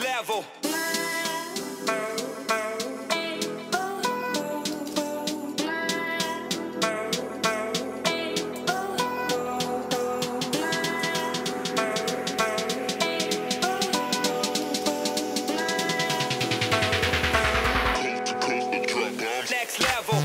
level. Next level.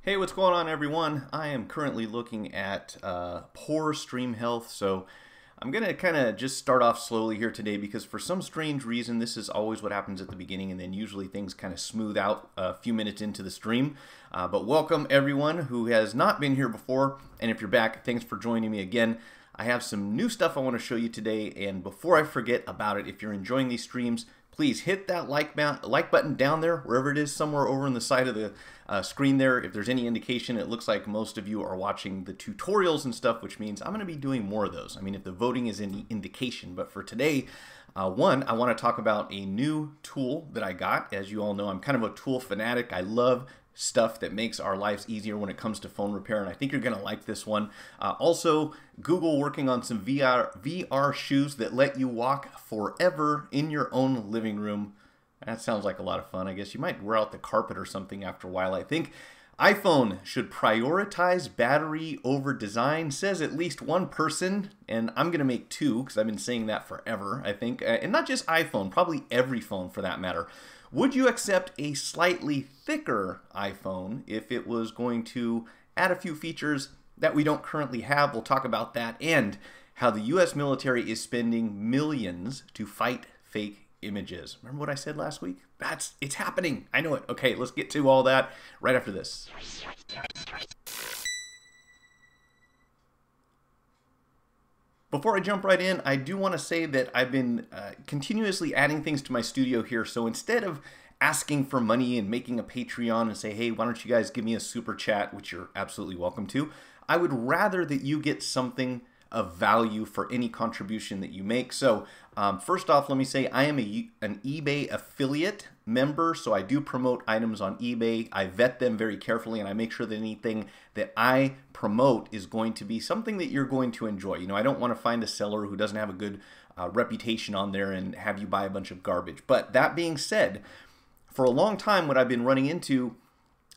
Hey, what's going on, everyone? I am currently looking at poor stream health, so I'm going to kind of just start off slowly here today because for some strange reason, this is always what happens at the beginning, and then usually things kind of smooth out a few minutes into the stream. But welcome, everyone who has not been here before, and if you're back, thanks for joining me again. I have some new stuff I want to show you today, and before I forget about it, if you're enjoying these streams, please hit that like button down there, wherever it is, somewhere over on the side of the screen there. If there's any indication, it looks like most of you are watching the tutorials and stuff, which means I'm going to be doing more of those. I mean, if the voting is any indication. But for today, one, I want to talk about a new tool that I got. As you all know, I'm kind of a tool fanatic. I love stuff that makes our lives easier when it comes to phone repair, and I think you're going to like this one. Also, Google working on some VR shoes that let you walk forever in your own living room. That sounds like a lot of fun. I guess you might wear out the carpet or something after a while. I think iPhone should prioritize battery over design, says at least one person, and I'm going to make two because I've been saying that forever, I think. And not just iPhone, probably every phone for that matter. Would you accept a slightly thicker iPhone if it was going to add a few features that we don't currently have? We'll talk about that and how the US military is spending millions to fight fake images. Remember what I said last week? It's happening. I know it. Okay, let's get to all that right after this. Before I jump right in, I do want to say that I've been continuously adding things to my studio here. So instead of asking for money and making a Patreon and say, hey, why don't you guys give me a super chat, which you're absolutely welcome to, I would rather that you get something of value for any contribution that you make. So first off, let me say I am an eBay affiliate. member, so I do promote items on eBay. I vet them very carefully, and I make sure that anything that I promote is going to be something that you're going to enjoy. You know, I don't want to find a seller who doesn't have a good reputation on there and have you buy a bunch of garbage. But that being said, for a long time, what I've been running into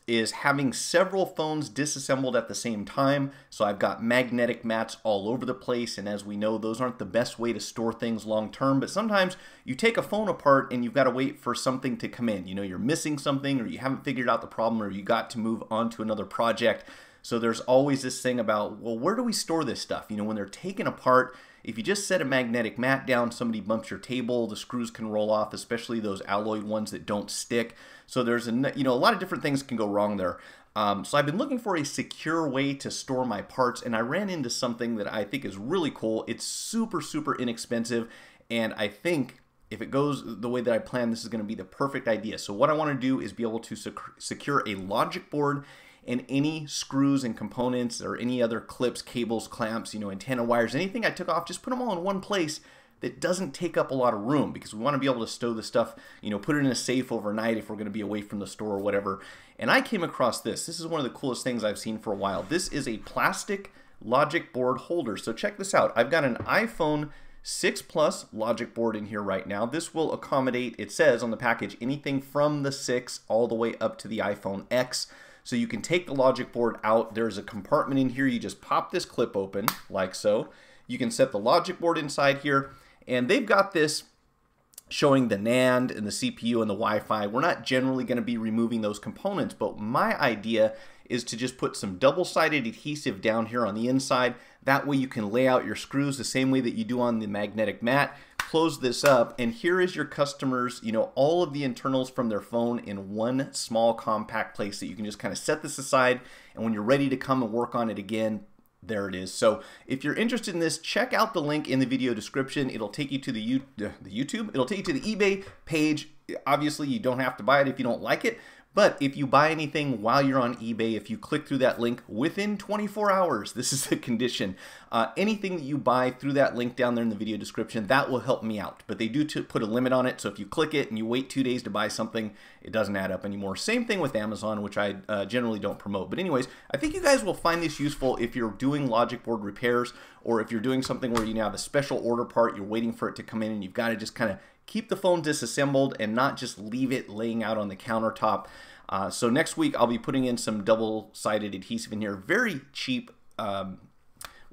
is having several phones disassembled at the same time. So I've got magnetic mats all over the place, and as we know, those aren't the best way to store things long term. But sometimes you take a phone apart and you've got to wait for something to come in. You know, you're missing something, or you haven't figured out the problem, or you got to move on to another project. So there's always this thing about, well, where do we store this stuff? You know, when they're taken apart, if you just set a magnetic mat down, somebody bumps your table, the screws can roll off, especially those alloy ones that don't stick. So there's a lot of different things can go wrong there. So I've been looking for a secure way to store my parts, and I ran into something that I think is really cool. It's super, super inexpensive, and I think if it goes the way that I plan, this is going to be the perfect idea. So what I want to do is be able to secure a logic board and any screws and components or any other clips, cables, clamps, you know, antenna wires, anything I took off, just put them all in one place that doesn't take up a lot of room, because we want to be able to stow the stuff, you know, put it in a safe overnight if we're going to be away from the store or whatever. And I came across this. This is one of the coolest things I've seen for a while. This is a plastic logic board holder. So check this out. I've got an iPhone 6 Plus logic board in here right now. This will accommodate, it says on the package, anything from the 6 all the way up to the iPhone X. So you can take the logic board out. There's a compartment in here. You just pop this clip open like so. You can set the logic board inside here, and they've got this showing the NAND and the CPU and the Wi-Fi. We're not generally going to be removing those components, but my idea is to just put some double-sided adhesive down here on the inside. That way you can lay out your screws the same way that you do on the magnetic mat. Close this up, and here is your customer's, you know, all of the internals from their phone in one small compact place that you can just kind of set this aside, and when you're ready to come and work on it again, there it is. So if you're interested in this, check out the link in the video description. It'll take you to the YouTube. It'll take you to the eBay page. Obviously, you don't have to buy it if you don't like it. But if you buy anything while you're on eBay, if you click through that link within 24 hours, this is the condition, anything that you buy through that link down there in the video description, that will help me out. But they do put a limit on it, so if you click it and you wait 2 days to buy something, it doesn't add up anymore. Same thing with Amazon, which I generally don't promote. But anyways, I think you guys will find this useful if you're doing logic board repairs, or if you're doing something where you have a special order part, you're waiting for it to come in, and you've got to just kind of keep the phone disassembled and not just leave it laying out on the countertop. So next week I'll be putting in some double-sided adhesive in here. Very cheap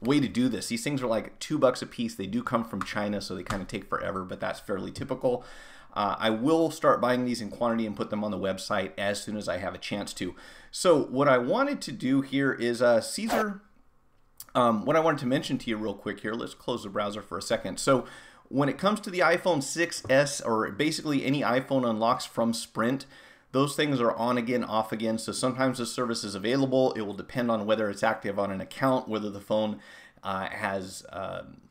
way to do this. These things are like $2 a piece. They do come from China, so they kind of take forever, but that's fairly typical. I will start buying these in quantity and put them on the website as soon as I have a chance to. So what I wanted to do here is Caesar, what I wanted to mention to you real quick here, let's close the browser for a second. So when it comes to the iPhone 6s, or basically any iPhone unlocks from Sprint, those things are on again, off again. So sometimes the service is available. It will depend on whether it's active on an account, whether the phone has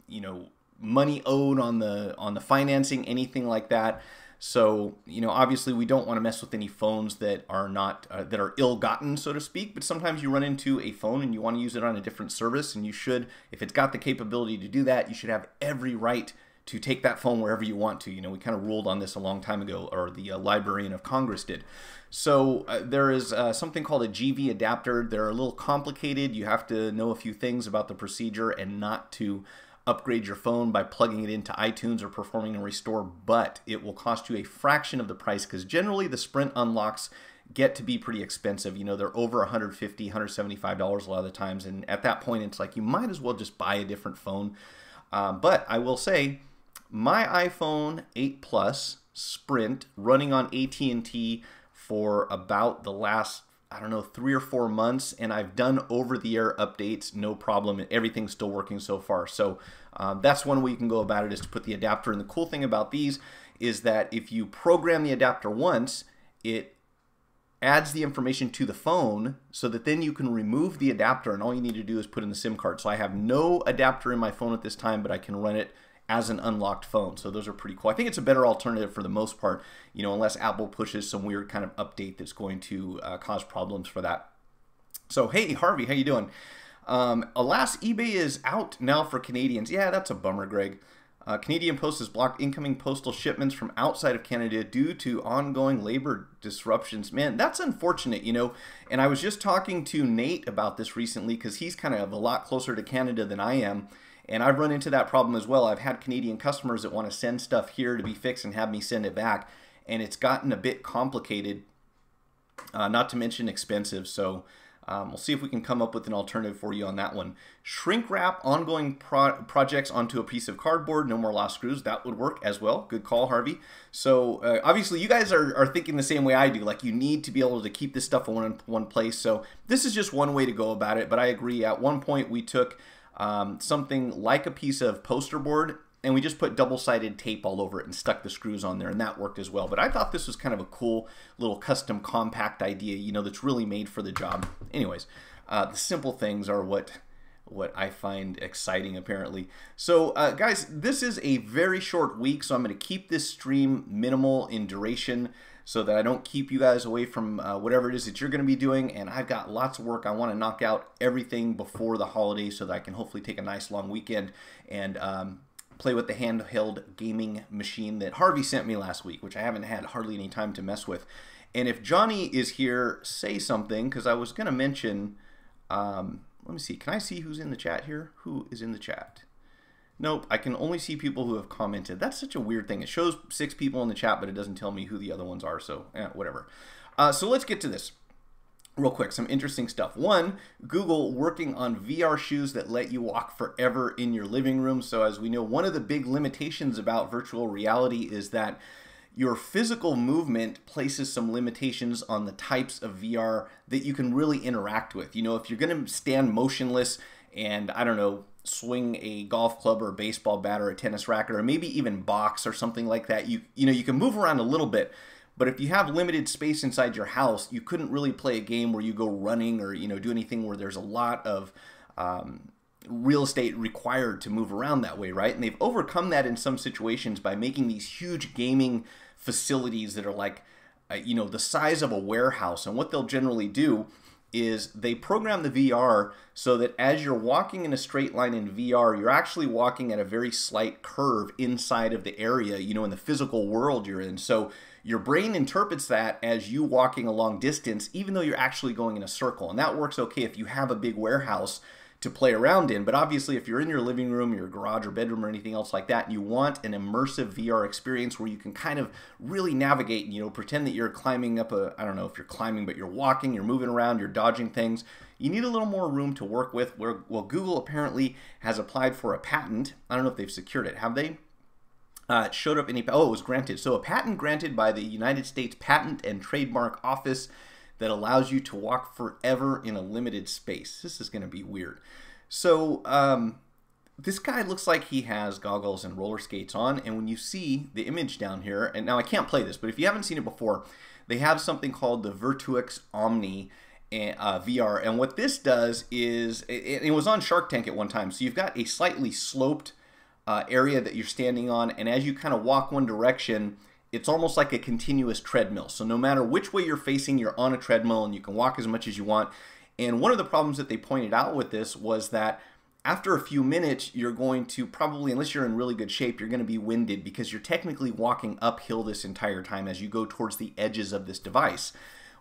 you know, money owed on the financing, anything like that. So, you know, obviously we don't want to mess with any phones that are not that are ill-gotten, so to speak. But sometimes you run into a phone and you want to use it on a different service, and you should, if it's got the capability to do that, you should have every right to take that phone wherever you want to. You know, we kind of ruled on this a long time ago, or the Librarian of Congress did. So there is something called a GV adapter. They're a little complicated. You have to know a few things about the procedure and not to upgrade your phone by plugging it into iTunes or performing a restore, but it will cost you a fraction of the price, because generally the Sprint unlocks get to be pretty expensive. You know, they're over $150, $175 a lot of the times, and at that point it's like you might as well just buy a different phone. But I will say, my iPhone 8 Plus Sprint running on AT&T for about the last, I don't know, 3 or 4 months, and I've done over-the-air updates, no problem. Everything's still working so far. So that's one way you can go about it, is to put the adapter. And the cool thing about these is that if you program the adapter once, it adds the information to the phone, so that then you can remove the adapter, and all you need to do is put in the SIM card. So I have no adapter in my phone at this time, but I can run it as an unlocked phone. So those are pretty cool. I think it's a better alternative for the most part, you know, unless Apple pushes some weird kind of update that's going to cause problems for that. So hey, Harvey, how you doing? Alas, eBay is out now for Canadians. Yeah, that's a bummer, Greg. Canadian Post has blocked incoming postal shipments from outside of Canada due to ongoing labor disruptions. Man, that's unfortunate, you know. And I was just talking to Nate about this recently because he's kind of a lot closer to Canada than I am. And I've run into that problem as well. I've had Canadian customers that want to send stuff here to be fixed and have me send it back. And it's gotten a bit complicated, not to mention expensive. So we'll see if we can come up with an alternative for you on that one. Shrink wrap ongoing projects onto a piece of cardboard. No more lost screws. That would work as well. Good call, Harvey. So obviously you guys are thinking the same way I do. Like, you need to be able to keep this stuff in one place. So this is just one way to go about it. But I agree. At one point we took something like a piece of poster board and we just put double-sided tape all over it and stuck the screws on there, and that worked as well. But I thought this was kind of a cool little custom compact idea, you know, that's really made for the job. Anyways, the simple things are what I find exciting, apparently. So, guys, this is a very short week, so I'm going to keep this stream minimal in duration so that I don't keep you guys away from whatever it is that you're going to be doing. And I've got lots of work. I want to knock out everything before the holidays so that I can hopefully take a nice long weekend and play with the handheld gaming machine that Harvey sent me last week, which I haven't had hardly any time to mess with. And if Johnny is here, say something, because I was going to mention, let me see, can I see who's in the chat here? Who is in the chat? Nope, I can only see people who have commented. That's such a weird thing. It shows 6 people in the chat, but it doesn't tell me who the other ones are, so whatever. So let's get to this. Real quick, some interesting stuff. One, Google working on VR shoes that let you walk forever in your living room. So as we know, one of the big limitations about virtual reality is that your physical movement places some limitations on the types of VR that you can really interact with. You know, if you're going to stand motionless and, I don't know, swing a golf club or a baseball bat or a tennis racket or maybe even box or something like that, you know, you can move around a little bit. But if you have limited space inside your house, you couldn't really play a game where you go running or, you know, do anything where there's a lot of real estate required to move around that way, right? And they've overcome that in some situations by making these huge gaming facilities that are like, you know, the size of a warehouse. And what they'll generally do is they program the VR so that as you're walking in a straight line in VR, you're actually walking at a very slight curve inside of the area, you know, in the physical world you're in. So your brain interprets that as you walking a long distance, even though you're actually going in a circle. And that works okay if you have a big warehouse to play around in. But obviously, if you're in your living room, your garage or bedroom or anything else like that, and you want an immersive VR experience where you can kind of really navigate, you know, pretend that you're climbing up a, I don't know if you're climbing, but you're walking, you're moving around, you're dodging things. You need a little more room to work with. Well, Google apparently has applied for a patent. I don't know if they've secured it. Have they? It showed up in it was granted. So a patent granted by the United States Patent and Trademark Office that allows you to walk forever in a limited space. This is going to be weird. So this guy looks like he has goggles and roller skates on. And when you see the image down here, and now I can't play this, but if you haven't seen it before, they have something called the Virtuix Omni VR. And what this does is, it was on Shark Tank at one time. So you've got a slightly sloped area that you're standing on, and as you kind of walk one direction, it's almost like a continuous treadmill. So no matter which way you're facing, you're on a treadmill and you can walk as much as you want. And one of the problems that they pointed out with this was that after a few minutes, you're going to probably, unless you're in really good shape, you're going to be winded because you're technically walking uphill this entire time as you go towards the edges of this device.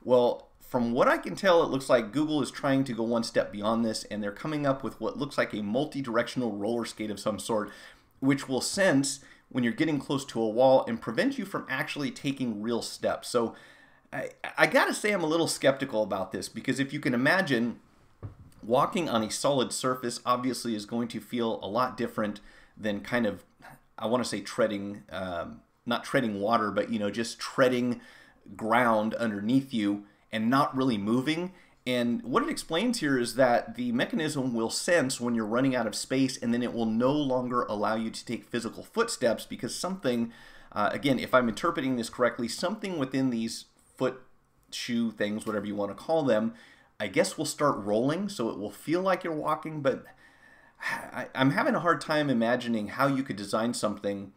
Well, from what I can tell, it looks like Google is trying to go one step beyond this, and they're coming up with what looks like a multi-directional roller skate of some sort, which will sense when you're getting close to a wall and prevent you from actually taking real steps. So I gotta say I'm a little skeptical about this, because if you can imagine, walking on a solid surface obviously is going to feel a lot different than kind of, I want to say treading, not treading water, but, you know, just treading ground underneath you and not really moving. And what it explains here is that the mechanism will sense when you're running out of space, and then it will no longer allow you to take physical footsteps, because something, again, if I'm interpreting this correctly, something within these foot shoe things, whatever you want to call them, I guess will start rolling, so it will feel like you're walking. But I'm having a hard time imagining how you could design something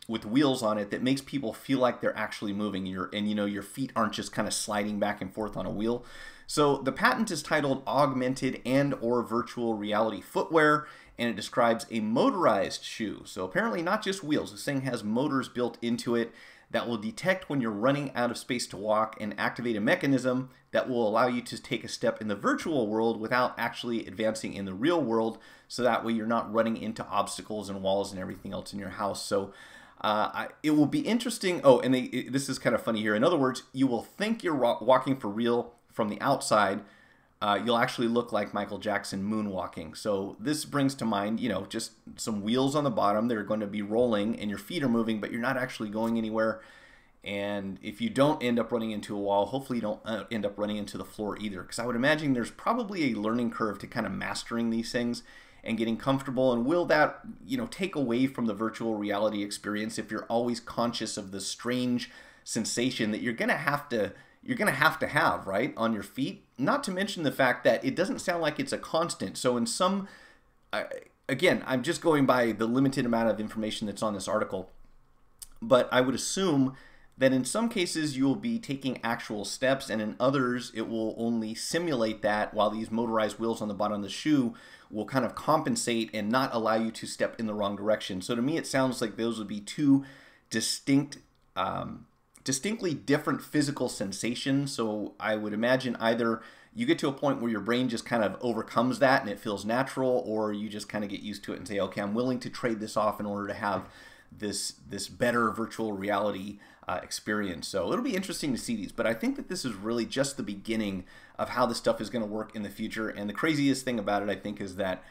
with wheels on it that makes people feel like they're actually moving, and you know, your feet aren't just kind of sliding back and forth on a wheel. So the patent is titled Augmented and or Virtual Reality Footwear, and it describes a motorized shoe. So apparently not just wheels. This thing has motors built into it that will detect when you're running out of space to walk and activate a mechanism that will allow you to take a step in the virtual world without actually advancing in the real world, so that way you're not running into obstacles and walls and everything else in your house. So it will be interesting. Oh, and this is kind of funny here. In other words, you will think you're walking for real from the outside. You'll actually look like Michael Jackson moonwalking. So this brings to mind, you know, just some wheels on the bottom. They're going to be rolling and your feet are moving, but you're not actually going anywhere. And if you don't end up running into a wall, hopefully you don't end up running into the floor either. Because I would imagine there's probably a learning curve to kind of mastering these things and getting comfortable. And will that, you know, take away from the virtual reality experience if you're always conscious of the strange sensation that you're going to have to have, right, on your feet? Not to mention the fact that it doesn't sound like it's a constant. So in some, again, I'm just going by the limited amount of information that's on this article, but I would assume that in some cases you will be taking actual steps, and in others it will only simulate that, while these motorized wheels on the bottom of the shoe will kind of compensate and not allow you to step in the wrong direction. So to me it sounds like those would be two distinctly different physical sensations. So I would imagine either you get to a point where your brain just kind of overcomes that and it feels natural, or you just kind of get used to it and say, okay, I'm willing to trade this off in order to have this better virtual reality experience. So it'll be interesting to see these, but I think that this is really just the beginning of how this stuff is going to work in the future. And the craziest thing about it, I think, is that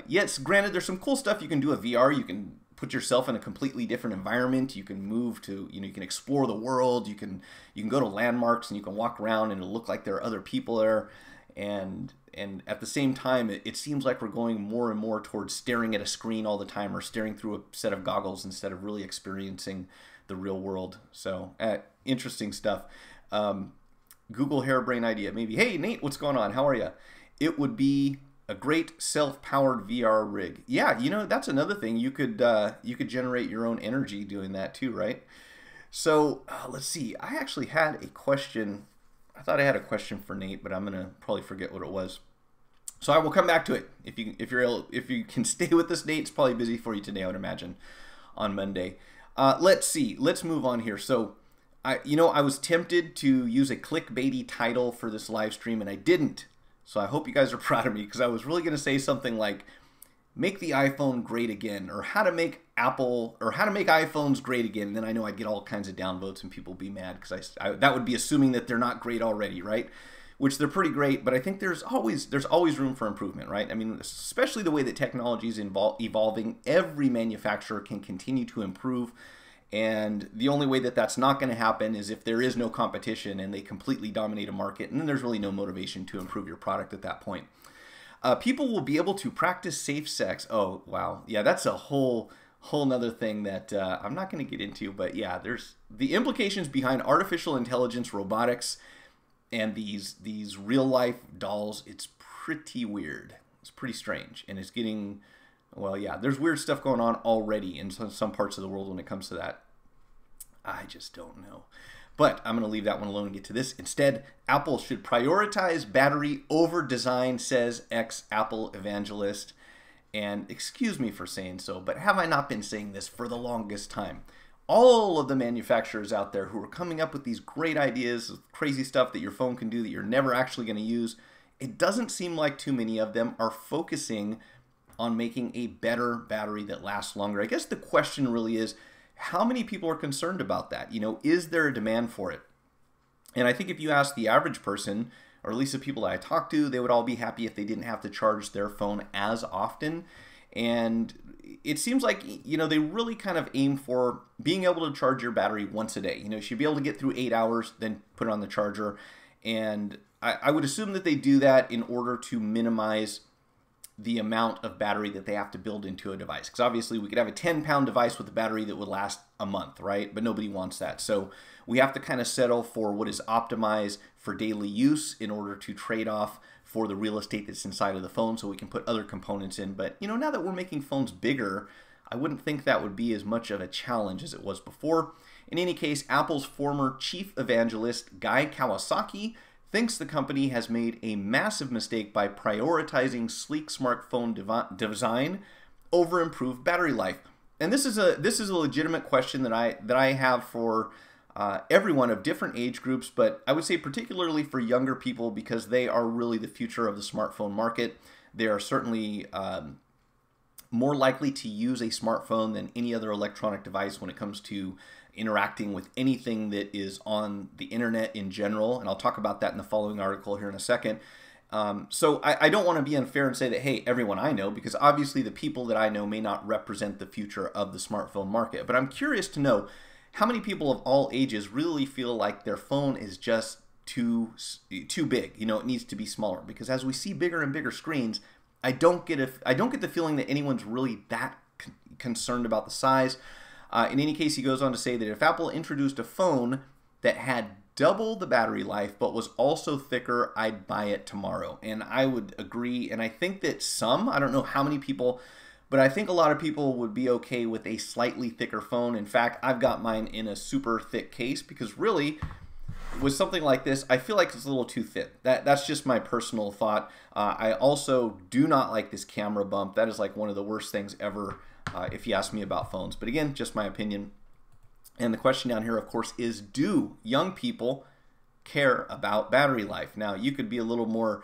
yes, granted, there's some cool stuff you can do with VR. You can put yourself in a completely different environment. You can move to, you know, you can explore the world. You can go to landmarks and you can walk around and it'll look like there are other people there. And at the same time, it seems like we're going more and more towards staring at a screen all the time, or staring through a set of goggles instead of really experiencing the real world. So interesting stuff. Google harebrained idea, maybe. Hey Nate, what's going on? How are you? It would be a great self-powered VR rig. Yeah, you know, that's another thing. You could generate your own energy doing that too, right? So let's see. I actually had a question. I thought I had a question for Nate, but I'm gonna probably forget what it was. So I will come back to it. If you can stay with us, Nate, it's probably busy for you today, I would imagine, on Monday. Let's see. Let's move on here. So I was tempted to use a clickbaity title for this live stream, and I didn't. So I hope you guys are proud of me, because I was really going to say something like, make the iPhone great again, or how to make iPhones great again. And then I know I'd get all kinds of downvotes and people would be mad, because that would be assuming that they're not great already, right? Which they're pretty great, but I think there's always room for improvement, right? I mean, especially the way that technology is evolving, every manufacturer can continue to improve. And the only way that that's not going to happen is if there is no competition and they completely dominate a market, and then there's really no motivation to improve your product at that point. People will be able to practice safe sex. Oh, wow. Yeah, that's a whole nother thing that I'm not going to get into. But yeah, there's the implications behind artificial intelligence, robotics, and these real life dolls. It's pretty weird. It's pretty strange. And it's getting, well, yeah, there's weird stuff going on already in some parts of the world when it comes to that. I just don't know. But I'm going to leave that one alone and get to this. Instead, Apple should prioritize battery over design, says ex-Apple evangelist. And excuse me for saying so, but have I not been saying this for the longest time? All of the manufacturers out there who are coming up with these great ideas, crazy stuff that your phone can do that you're never actually going to use, it doesn't seem like too many of them are focusing on making a better battery that lasts longer. I guess the question really is, how many people are concerned about that? You know, is there a demand for it? And I think if you ask the average person, or at least the people that I talk to, they would all be happy if they didn't have to charge their phone as often. And it seems like, you know, they really kind of aim for being able to charge your battery once a day. You know, you should be able to get through 8 hours, then put it on the charger. And I would assume that they do that in order to minimize the amount of battery that they have to build into a device. Because obviously we could have a 10-pound device with a battery that would last a month, right? But nobody wants that. So we have to kind of settle for what is optimized for daily use in order to trade off for the real estate that's inside of the phone, so we can put other components in. But, you know, now that we're making phones bigger, I wouldn't think that would be as much of a challenge as it was before. In any case, Apple's former chief evangelist, Guy Kawasaki, thinks the company has made a massive mistake by prioritizing sleek smartphone design over improved battery life. And this is a legitimate question that I have for everyone of different age groups, but I would say particularly for younger people, because they are really the future of the smartphone market. They are certainly more likely to use a smartphone than any other electronic device when it comes to interacting with anything that is on the internet in general. And I'll talk about that in the following article here in a second. So I don't want to be unfair and say that, hey, everyone I know, because obviously the people that I know may not represent the future of the smartphone market. But I'm curious to know how many people of all ages really feel like their phone is just too big. You know, it needs to be smaller, because as we see bigger and bigger screens, I don't get the feeling that anyone's really that concerned about the size. In any case, he goes on to say that if Apple introduced a phone that had double the battery life but was also thicker, I'd buy it tomorrow. And I would agree. And I think that I don't know how many people, but I think a lot of people would be okay with a slightly thicker phone. In fact, I've got mine in a super thick case, because really, with something like this, I feel like it's a little too thin. That's just my personal thought. I also do not like this camera bump. That is like one of the worst things ever, if you ask me about phones. But again, just my opinion. And the question down here, of course, is do young people care about battery life? Now, you could be a little more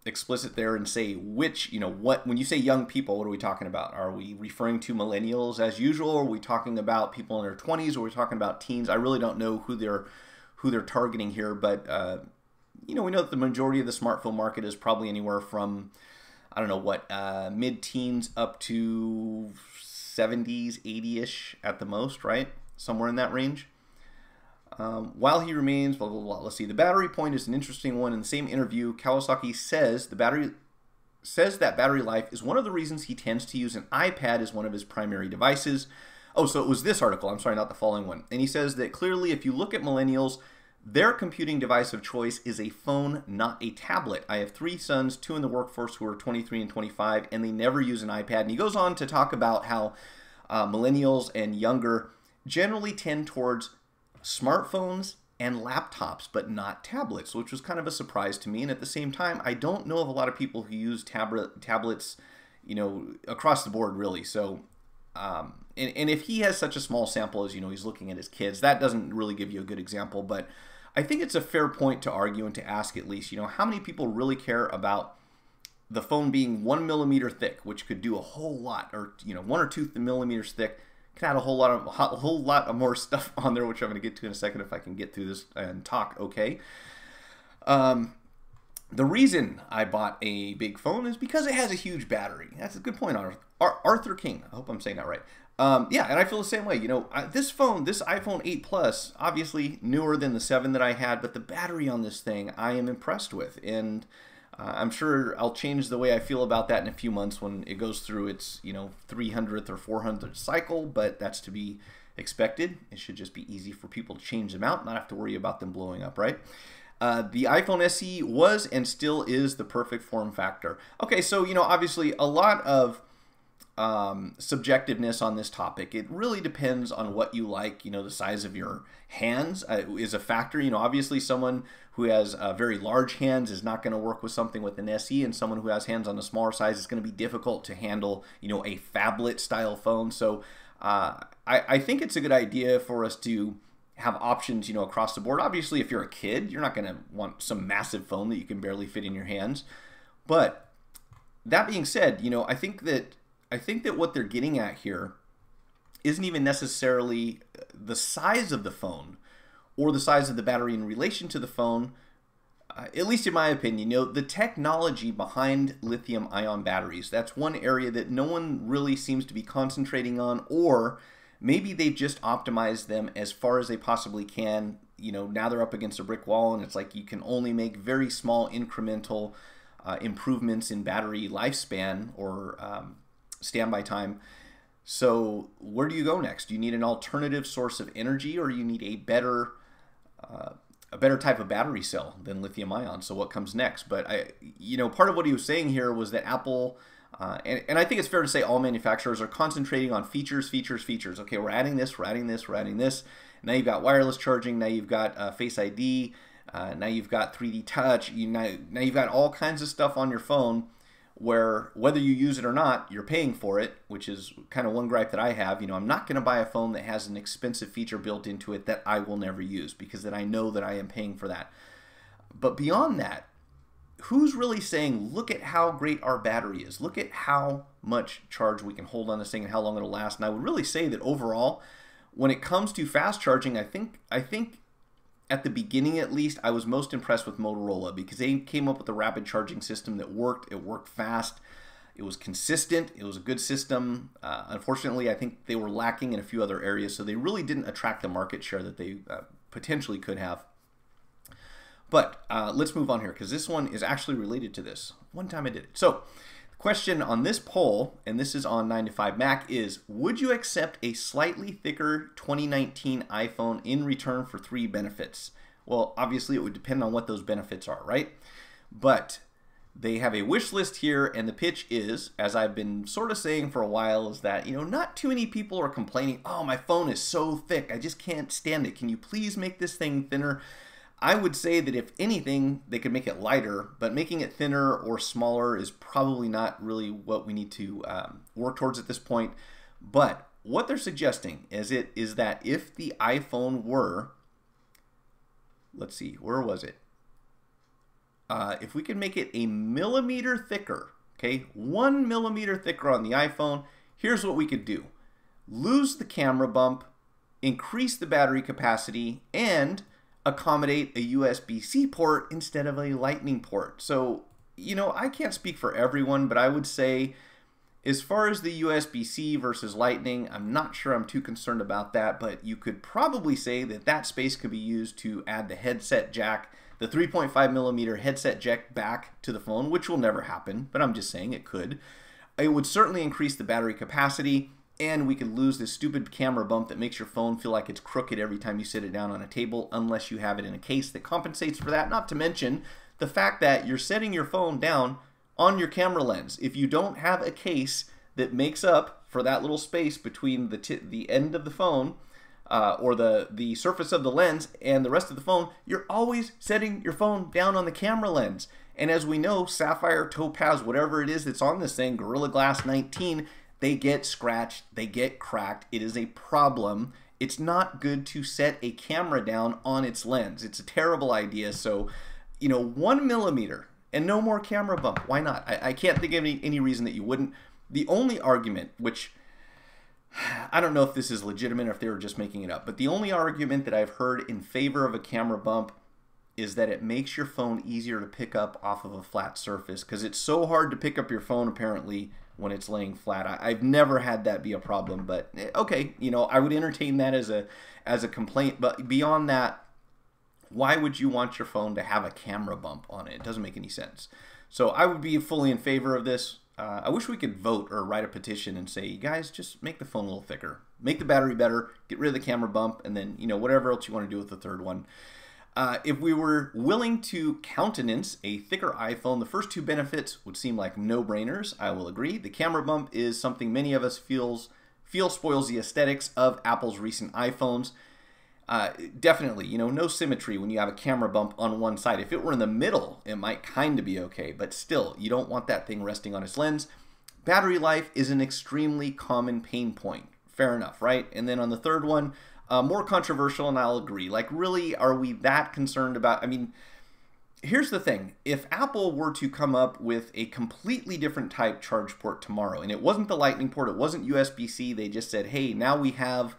explicit there and say which, when you say young people, what are we talking about? Are we referring to millennials as usual? Are we talking about people in their 20s? Or are we talking about teens? I really don't know who they're targeting here, but we know that the majority of the smartphone market is probably anywhere from, I don't know what, mid-teens up to 70s, 80-ish at the most, right? Somewhere in that range. While he remains, blah, blah, blah. Let's see. The battery point is an interesting one. In the same interview, Kawasaki says that battery life is one of the reasons he tends to use an iPad as one of his primary devices. Oh, so it was this article. I'm sorry, not the following one. And he says that clearly, if you look at millennials, their computing device of choice is a phone, not a tablet. I have 3 sons, 2 in the workforce who are 23 and 25, and they never use an iPad. And he goes on to talk about how millennials and younger generally tend towards smartphones and laptops, but not tablets, which was kind of a surprise to me. And at the same time, I don't know of a lot of people who use tablets, across the board, really. So, and if he has such a small sample as, he's looking at his kids, that doesn't really give you a good example. But I think it's a fair point to argue and to ask at least, how many people really care about the phone being 1 millimeter thick, which could do a whole lot, or 1 or 2 millimeters thick, can add a whole lot of more stuff on there, which I'm going to get to in a second if I can get through this and talk okay. The reason I bought a big phone is because it has a huge battery. That's a good point, Arthur King. I hope I'm saying that right. Yeah, and I feel the same way. This phone, this iPhone 8 Plus, obviously newer than the 7 that I had, but the battery on this thing I am impressed with. And I'm sure I'll change the way I feel about that in a few months when it goes through its 300th or 400th cycle, but that's to be expected. It should just be easy for people to change them out, not have to worry about them blowing up, right? The iPhone SE was and still is the perfect form factor. Okay, so obviously a lot of subjectiveness on this topic. It really depends on what you like. The size of your hands is a factor. Obviously someone who has very large hands is not going to work with something with an SE, and someone who has hands on a smaller size is going to be difficult to handle, a phablet style phone. So I think it's a good idea for us to have options, across the board. Obviously, if you're a kid, you're not going to want some massive phone that you can barely fit in your hands. But that being said, I think that what they're getting at here isn't even necessarily the size of the phone or the size of the battery in relation to the phone, at least in my opinion. The technology behind lithium-ion batteries, that's one area that no one really seems to be concentrating on, or maybe they've just optimized them as far as they possibly can. Now they're up against a brick wall, and it's like you can only make very small incremental improvements in battery lifespan or standby time. So where do you go next? Do you need an alternative source of energy, or you need a better type of battery cell than lithium ion? So what comes next? But part of what he was saying here was that Apple, and I think it's fair to say all manufacturers are concentrating on features. Okay, we're adding this, we're adding this, we're adding this. Now you've got wireless charging. Now you've got Face ID. Now you've got 3D touch. Now you've got all kinds of stuff on your phone where whether you use it or not, you're paying for it, which is kind of one gripe that I have. I'm not going to buy a phone that has an expensive feature built into it that I will never use, because then I know that I am paying for that. But beyond that, who's really saying, look at how great our battery is, look at how much charge we can hold on this thing and how long it'll last? And I would really say that overall, when it comes to fast charging, I think at the beginning at least, I was most impressed with Motorola, because they came up with a rapid charging system that worked. It worked fast. It was consistent. It was a good system. Unfortunately, I think they were lacking in a few other areas, so they really didn't attract the market share that they potentially could have. But let's move on here, because this one is actually related to this. One time I did it. So the question on this poll, and this is on 9to5Mac, is would you accept a slightly thicker 2019 iPhone in return for 3 benefits? Well, obviously it would depend on what those benefits are, right? But they have a wish list here, and the pitch is, as I've been sort of saying for a while, is that, not too many people are complaining, oh, my phone is so thick, I just can't stand it. Can you please make this thing thinner? I would say that if anything, they could make it lighter, but making it thinner or smaller is probably not really what we need to work towards at this point. But what they're suggesting is that if the iPhone were, let's see, where was it? If we could make it a millimeter thicker, okay, 1 millimeter thicker on the iPhone, here's what we could do. Lose the camera bump, increase the battery capacity, and accommodate a USB-C port instead of a Lightning port. So, I can't speak for everyone, but I would say as far as the USB-C versus Lightning, I'm not sure I'm too concerned about that, but you could probably say that space could be used to add the headset jack, the 3.5 millimeter headset jack back to the phone, which will never happen, but I'm just saying it could. It would certainly increase the battery capacity, and we could lose this stupid camera bump that makes your phone feel like it's crooked every time you sit it down on a table, unless you have it in a case that compensates for that. Not to mention the fact that you're setting your phone down on your camera lens. If you don't have a case that makes up for that little space between the end of the phone or the surface of the lens and the rest of the phone, you're always setting your phone down on the camera lens. And as we know, sapphire, topaz, whatever it is that's on this thing, Gorilla Glass 19, they get scratched, they get cracked. It is a problem. It's not good to set a camera down on its lens. It's a terrible idea. So, 1 millimeter and no more camera bump. Why not? I can't think of any reason that you wouldn't. The only argument, which I don't know if this is legitimate or if they were just making it up, but the only argument that I've heard in favor of a camera bump is that it makes your phone easier to pick up off of a flat surface, because it's so hard to pick up your phone apparently when it's laying flat. I've never had that be a problem, but okay, I would entertain that as a complaint. But beyond that, why would you want your phone to have a camera bump on it? It doesn't make any sense. So I would be fully in favor of this. I wish we could vote or write a petition and say, guys, just make the phone a little thicker, make the battery better, get rid of the camera bump, and then whatever else you want to do with the third one. If we were willing to countenance a thicker iPhone, the first 2 benefits would seem like no-brainers. I will agree. The camera bump is something many of us feel spoils the aesthetics of Apple's recent iPhones. Definitely, no symmetry when you have a camera bump on one side. If it were in the middle, it might kind of be okay, but still, you don't want that thing resting on its lens. Battery life is an extremely common pain point. Fair enough, right? And then on the third one, more controversial, and I'll agree. Like, really, are we that concerned about? I mean, here's the thing. If Apple were to come up with a completely different type charge port tomorrow, and it wasn't the Lightning port, it wasn't USB-C, they just said, hey, now we have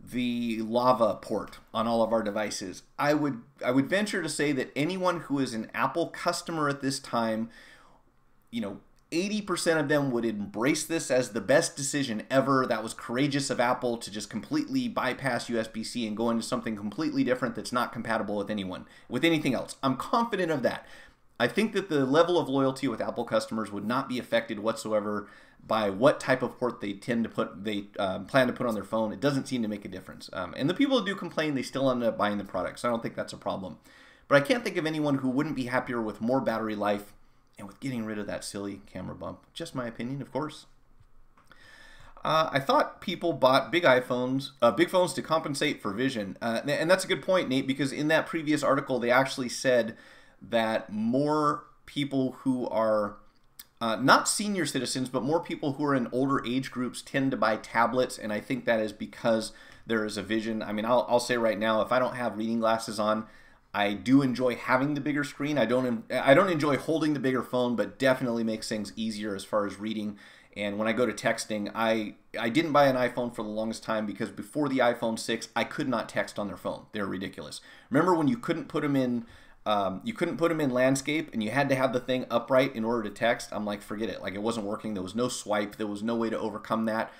the lava port on all of our devices, I would venture to say that anyone who is an Apple customer at this time, 80% of them would embrace this as the best decision ever. That was courageous of Apple to just completely bypass USB-C and go into something completely different that's not compatible with anything else. I'm confident of that. I think that the level of loyalty with Apple customers would not be affected whatsoever by what type of port they plan to put on their phone. It doesn't seem to make a difference. And the people who do complain, they still end up buying the product. So I don't think that's a problem. But I can't think of anyone who wouldn't be happier with more battery life and with getting rid of that silly camera bump. Just my opinion, of course. I thought people bought big phones to compensate for vision. And that's a good point, Nate, because in that previous article, they actually said that more people who are not senior citizens, but more people who are in older age groups tend to buy tablets. And I think that is because there is a vision. I mean, I'll say right now, if I don't have reading glasses on, I do enjoy having the bigger screen. I don't enjoy holding the bigger phone, but definitely makes things easier as far as reading. And when I go to texting, I didn't buy an iPhone for the longest time because before the iPhone 6, I could not text on their phone. They were ridiculous. Remember when you couldn't put them in landscape and you had to have the thing upright in order to text? I'm like, forget it. Like, it wasn't working. There was no swipe. There was no way to overcome that.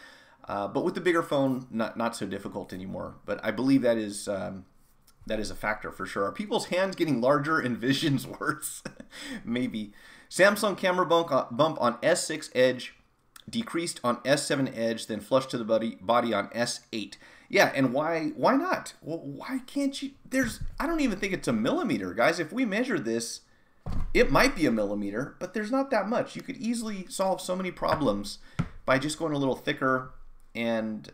But with the bigger phone, not so difficult anymore. But I believe that is a factor for sure. Are people's hands getting larger and vision's worse? Maybe. Samsung camera bump on S6 Edge, decreased on S7 Edge, then flushed to the body on S8. Yeah, and why not? Well, why can't you? I don't even think it's a millimeter, guys. If we measure this, it might be a millimeter, but there's not that much. You could easily solve so many problems by just going a little thicker. And,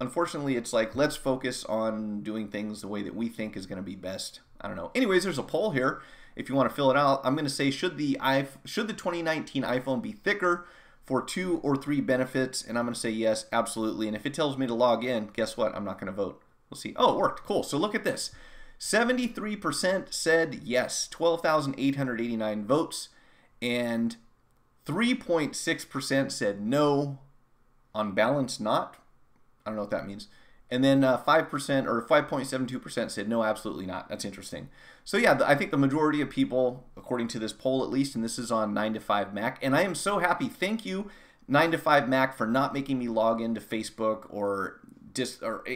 unfortunately, it's like, let's focus on doing things the way that we think is going to be best. I don't know. Anyways, there's a poll here. If you want to fill it out, I'm going to say, should the 2019 iPhone be thicker for 2 or 3 benefits? And I'm going to say yes, absolutely. And if it tells me to log in, guess what? I'm not going to vote. We'll see. Oh, it worked. Cool. So look at this. 73% said yes, 12,889 votes, and 3.6% said no, on balance not. I don't know what that means. And then 5% or 5.72% said no, absolutely not. That's interesting. So yeah, I think the majority of people, according to this poll at least, and this is on 9to5Mac, and I am so happy. Thank you, 9to5Mac, for not making me log into Facebook or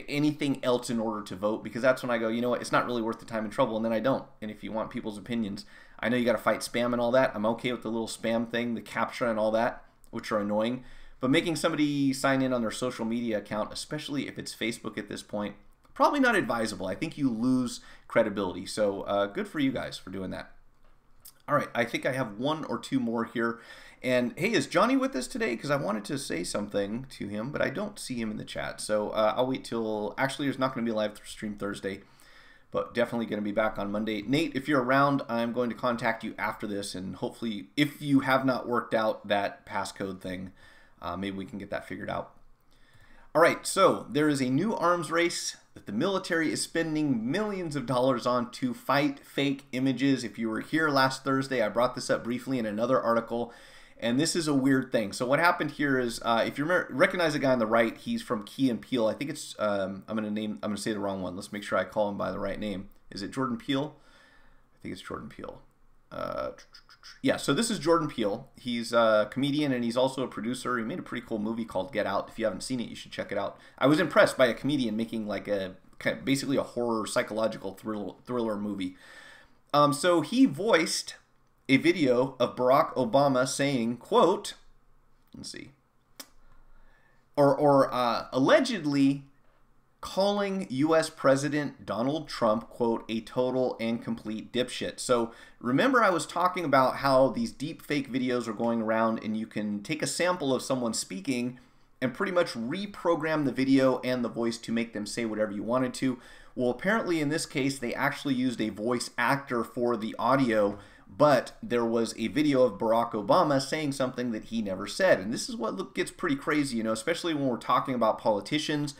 anything else in order to vote, because that's when I go, you know what, it's not really worth the time and trouble, and then I don't. And if you want people's opinions, I know you got to fight spam and all that. I'm okay with the little spam thing, the CAPTCHA and all that, which are annoying. But making somebody sign in on their social media account, especially if it's Facebook at this point, probably not advisable. I think you lose credibility. So good for you guys for doing that. All right, I think I have 1 or 2 more here. And hey, is Johnny with us today? Because I wanted to say something to him, but I don't see him in the chat. So I'll wait till, actually there's not going to be a live stream Thursday, but definitely going to be back on Monday. Nate, if you're around, I'm going to contact you after this, and hopefully, if you have not worked out that passcode thing, maybe we can get that figured out. All right, so there is a new arms race that the military is spending millions of dollars on to fight fake images. If you were here last Thursday, I brought this up briefly in another article, and this is a weird thing. So what happened here is, if you recognize the guy on the right, he's from Key and Peele. I think it's, I'm gonna say the wrong one. Let's make sure I call him by the right name. Is it Jordan Peele? I think it's Jordan Peele. Yeah, so this is Jordan Peele. He's a comedian and he's also a producer. He made a pretty cool movie called Get Out. If you haven't seen it, you should check it out. I was impressed by a comedian making like basically a horror psychological thriller movie. So he voiced a video of Barack Obama saying, quote, let's see, or allegedly calling U.S. President Donald Trump, quote, a total and complete dipshit. So remember, I was talking about how these deep fake videos are going around and you can take a sample of someone speaking and pretty much reprogram the video and the voice to make them say whatever you wanted to. Well, apparently in this case, they actually used a voice actor for the audio, but there was a video of Barack Obama saying something that he never said. And this is what gets pretty crazy, especially when we're talking about politicians.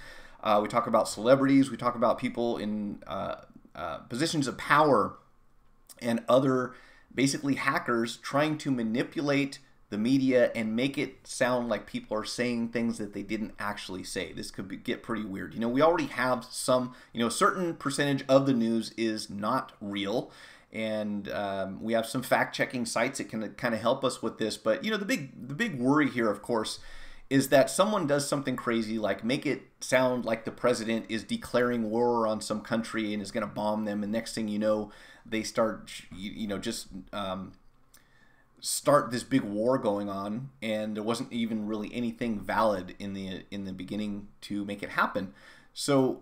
We talk about celebrities. We talk about people in positions of power and other basically hackers trying to manipulate the media and make it sound like people are saying things that they didn't actually say. This could get pretty weird. We already have some, a certain percentage of the news is not real. And we have some fact-checking sites that can kind of help us with this. But, the big worry here, of course, is that someone does something crazy, like make it sound like the president is declaring war on some country and is going to bomb them, and next thing you know, they start, start this big war going on, and there wasn't even really anything valid in the beginning to make it happen. So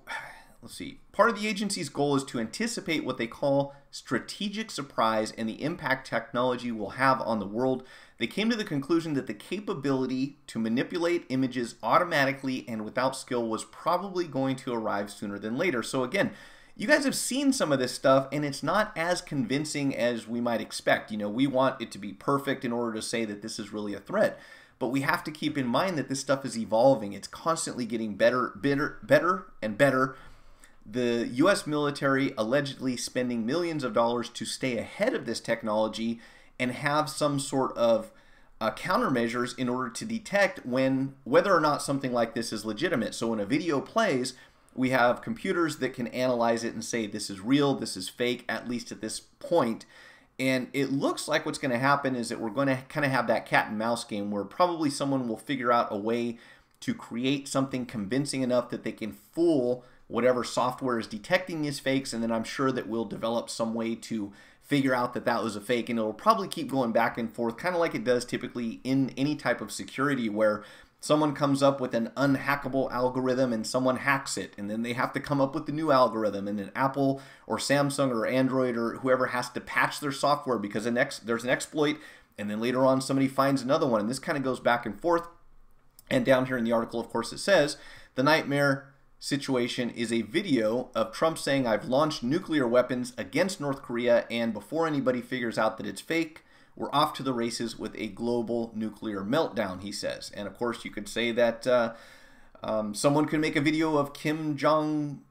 let's see. Part of the agency's goal is to anticipate what they call strategic surprise and the impact technology will have on the world. They came to the conclusion that the capability to manipulate images automatically and without skill was probably going to arrive sooner than later. So again, you guys have seen some of this stuff, and it's not as convincing as we might expect. You know, we want it to be perfect in order to say that this is really a threat. But we have to keep in mind that this stuff is evolving. It's constantly getting better and better. The U.S. military allegedly spending millions of dollars to stay ahead of this technology and have some sort of countermeasures in order to detect whether or not something like this is legitimate. So when a video plays, we have computers that can analyze it and say this is real, this is fake, at least at this point. And it looks like what's going to happen is that we're going to kind of have that cat and mouse game where probably someone will figure out a way to create something convincing enough that they can fool whatever software is detecting these fakes, and then I'm sure that we'll develop some way to figure out that that was a fake, and it'll probably keep going back and forth, kind of like it does typically in any type of security where someone comes up with an unhackable algorithm and someone hacks it, and then they have to come up with the new algorithm, and then Apple or Samsung or Android or whoever has to patch their software because there's an exploit, and then later on somebody finds another one, and this kind of goes back and forth. And down here in the article, of course, it says the nightmare situation is a video of Trump saying, "I've launched nuclear weapons against North Korea, and before anybody figures out that it's fake, we're off to the races with a global nuclear meltdown," he says. And of course, you could say that someone could make a video of Kim Jong-il,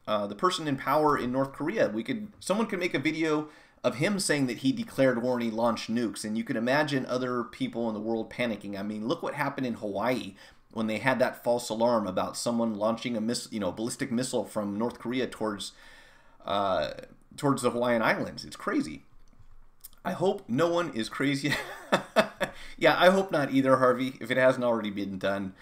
the person in power in North Korea. Someone could make a video of him saying that he declared war and he launched nukes, and you could imagine other people in the world panicking. I mean, look what happened in Hawaii when they had that false alarm about someone launching a ballistic missile from North Korea towards the Hawaiian Islands. It's crazy. I hope no one is crazy. Yeah, I hope not either, Harvey, if it hasn't already been done.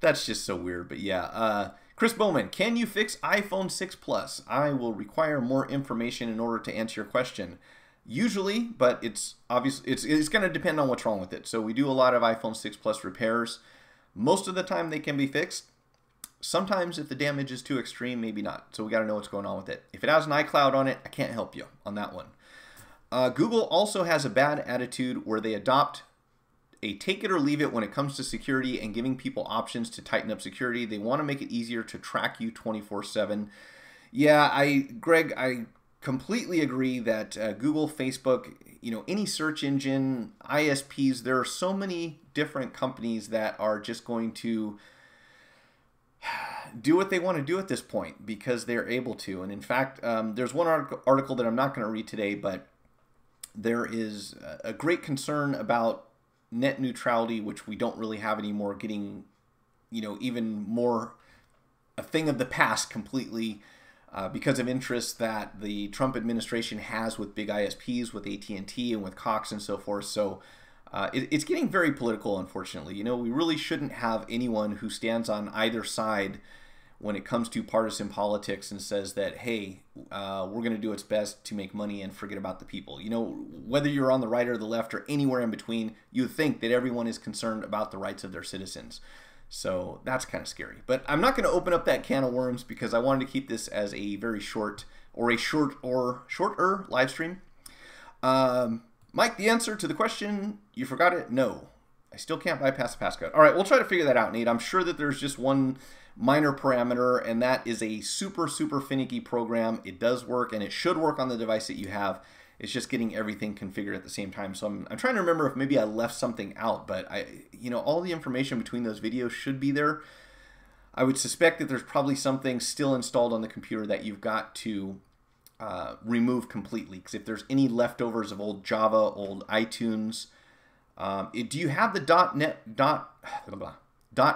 That's just so weird, but yeah. Chris Bowman, can you fix iPhone 6 Plus? I will require more information in order to answer your question. Usually, but it's going to depend on what's wrong with it. So we do a lot of iPhone 6 Plus repairs. Most of the time they can be fixed. Sometimes if the damage is too extreme, maybe not. So we got to know what's going on with it. If it has an iCloud on it, I can't help you on that one. Google also has a bad attitude where they adopt a take it or leave it when it comes to security and giving people options to tighten up security. They want to make it easier to track you 24/7. Yeah, Greg, I completely agree that Google, Facebook, any search engine, ISPs, there are so many different companies that are just going to do what they want to do at this point because they're able to. And in fact, there's one article that I'm not going to read today, but there is a great concern about net neutrality, which we don't really have anymore, getting, even more a thing of the past completely because of interests that the Trump administration has with big ISPs, with AT&T and with Cox and so forth. So it's getting very political, unfortunately. We really shouldn't have anyone who stands on either side when it comes to partisan politics and says that, hey, we're going to do its best to make money and forget about the people. Whether you're on the right or the left or anywhere in between, you think that everyone is concerned about the rights of their citizens. So that's kind of scary. But I'm not going to open up that can of worms because I wanted to keep this as a very shorter live stream. Mike, the answer to the question, you forgot it? No. I still can't bypass the passcode. All right, we'll try to figure that out, Nate. I'm sure that there's just one minor parameter, and that is a super, super finicky program. It does work, and it should work on the device that you have. It's just getting everything configured at the same time. So I'm trying to remember if maybe I left something out, but all the information between those videos should be there. I would suspect that there's probably something still installed on the computer that you've got to remove completely. Because if there's any leftovers of old Java, old iTunes, do you have the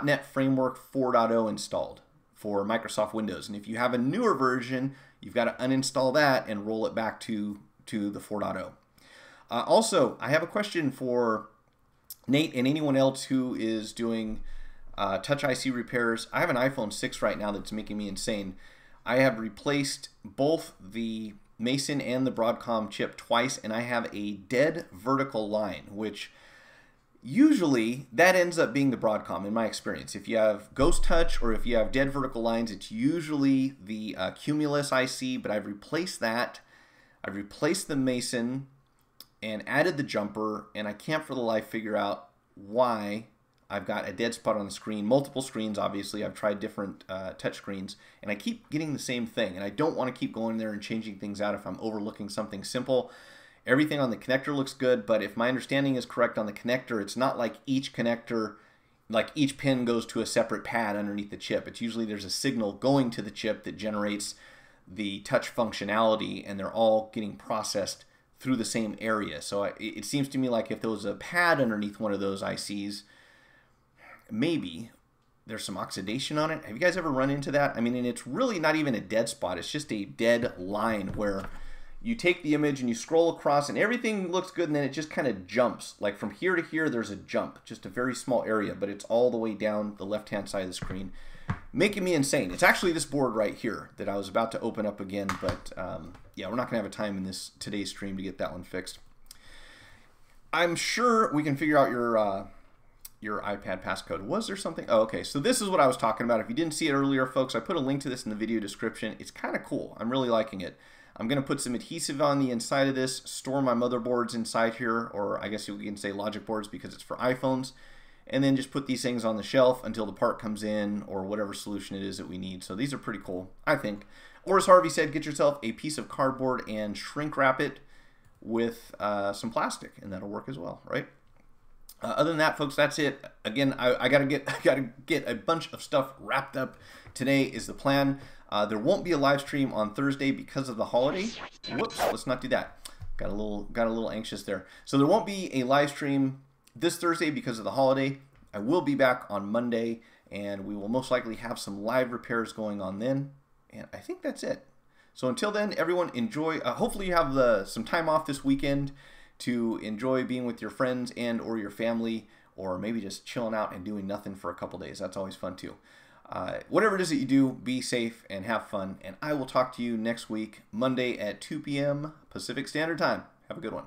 .NET Framework 4.0 installed for Microsoft Windows? And if you have a newer version, you've got to uninstall that and roll it back to the 4.0. Also, I have a question for Nate and anyone else who is doing Touch IC repairs. I have an iPhone 6 right now that's making me insane. I have replaced both the Mason and the Broadcom chip twice, and I have a dead vertical line, which, Usually, that ends up being the Broadcom in my experience. If you have Ghost Touch or if you have dead vertical lines, it's usually the Cumulus IC, but I've replaced that. I've replaced the Mason and added the jumper, and I can't for the life figure out why I've got a dead spot on the screen. Multiple screens, obviously. I've tried different touch screens, and I keep getting the same thing, and I don't want to keep going there and changing things out if I'm overlooking something simple. Everything on the connector looks good, but if my understanding is correct on the connector, it's not like each connector, like each pin goes to a separate pad underneath the chip. It's usually there's a signal going to the chip that generates the touch functionality, and they're all getting processed through the same area. So it seems to me like if there was a pad underneath one of those ICs, maybe there's some oxidation on it. Have you guys ever run into that? I mean, and it's really not even a dead spot. It's just a dead line where you take the image and you scroll across and everything looks good, and then it just kind of jumps. Like from here to here, there's a jump, just a very small area, but it's all the way down the left-hand side of the screen, making me insane. It's actually this board right here that I was about to open up again, but yeah, we're not going to have a time in today's stream to get that one fixed. I'm sure we can figure out your iPad passcode. Was there something? Oh, okay. So this is what I was talking about. If you didn't see it earlier, folks, I put a link to this in the video description. It's kind of cool. I'm really liking it. I'm going to put some adhesive on the inside of this, store my motherboards inside here, or I guess you can say logic boards because it's for iPhones, and then just put these things on the shelf until the part comes in or whatever solution it is that we need. So these are pretty cool, I think. Or as Harvey said, get yourself a piece of cardboard and shrink wrap it with some plastic, and that'll work as well, right? Other than that, folks, that's it. Again, I gotta get a bunch of stuff wrapped up. Today is the plan. There won't be a live stream on Thursday because of the holiday. Whoops, let's not do that. Got a little anxious there. So there won't be a live stream this Thursday because of the holiday. I will be back on Monday, and we will most likely have some live repairs going on then. And I think that's it. So until then, everyone enjoy. Hopefully you have some time off this weekend to enjoy being with your friends and or your family, or maybe just chilling out and doing nothing for a couple days. That's always fun too. Whatever it is that you do, be safe and have fun. And I will talk to you next week, Monday at 2 p.m. Pacific Standard Time. Have a good one.